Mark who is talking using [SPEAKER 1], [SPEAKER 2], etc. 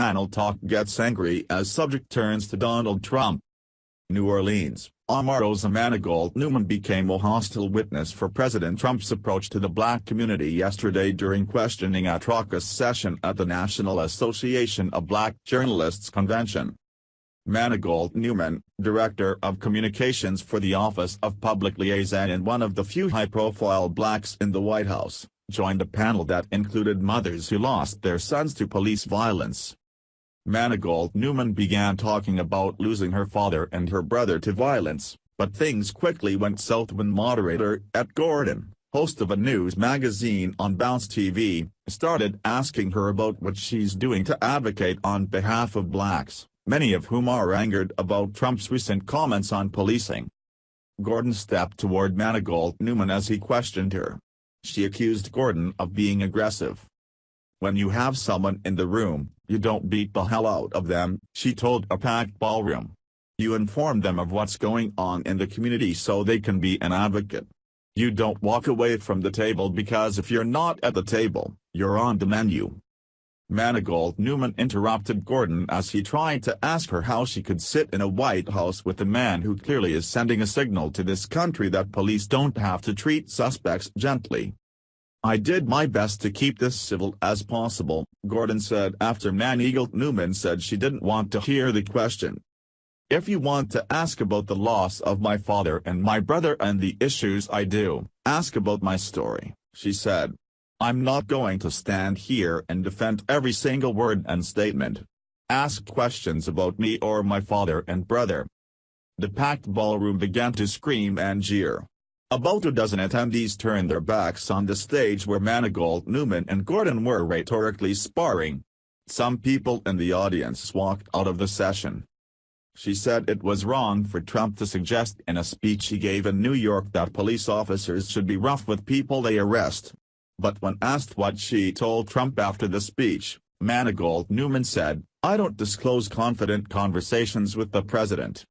[SPEAKER 1] panel talk gets angry as subject turns to Donald Trump. New Orleans, Omarosa Manigault Newman became a hostile witness for President Trump's approach to the black community yesterday during questioning at raucous session at the National Association of Black Journalists convention. Manigault Newman, Director of Communications for the Office of Public Liaison and one of the few high-profile blacks in the White House, joined a panel that included mothers who lost their sons to police violence. Manigault Newman began talking about losing her father and her brother to violence, but things quickly went south when moderator Ed Gordon, host of a news magazine on Bounce TV, started asking her about what she's doing to advocate on behalf of blacks, many of whom are angered about Trump's recent comments on policing. Gordon stepped toward Manigault Newman as he questioned her. She accused Gordon of being aggressive. "When you have someone in the room, you don't beat the hell out of them," she told a packed ballroom. "You inform them of what's going on in the community so they can be an advocate. You don't walk away from the table because if you're not at the table, you're on the menu." Manigault Newman interrupted Gordon as he tried to ask her how she could sit in a White House with a man who clearly is sending a signal to this country that police don't have to treat suspects gently. "I did my best to keep this civil as possible," Gordon said after Manigault Newman said she didn't want to hear the question. "If you want to ask about the loss of my father and my brother and the issues I do, ask about my story," she said. "I'm not going to stand here and defend every single word and statement. Ask questions about me or my father and brother." The packed ballroom began to scream and jeer. About a dozen attendees turned their backs on the stage where Manigault Newman and Gordon were rhetorically sparring. Some people in the audience walked out of the session. She said it was wrong for Trump to suggest in a speech he gave in New York that police officers should be rough with people they arrest. But when asked what she told Trump after the speech, Manigault Newman said, "I don't disclose confident conversations with the president."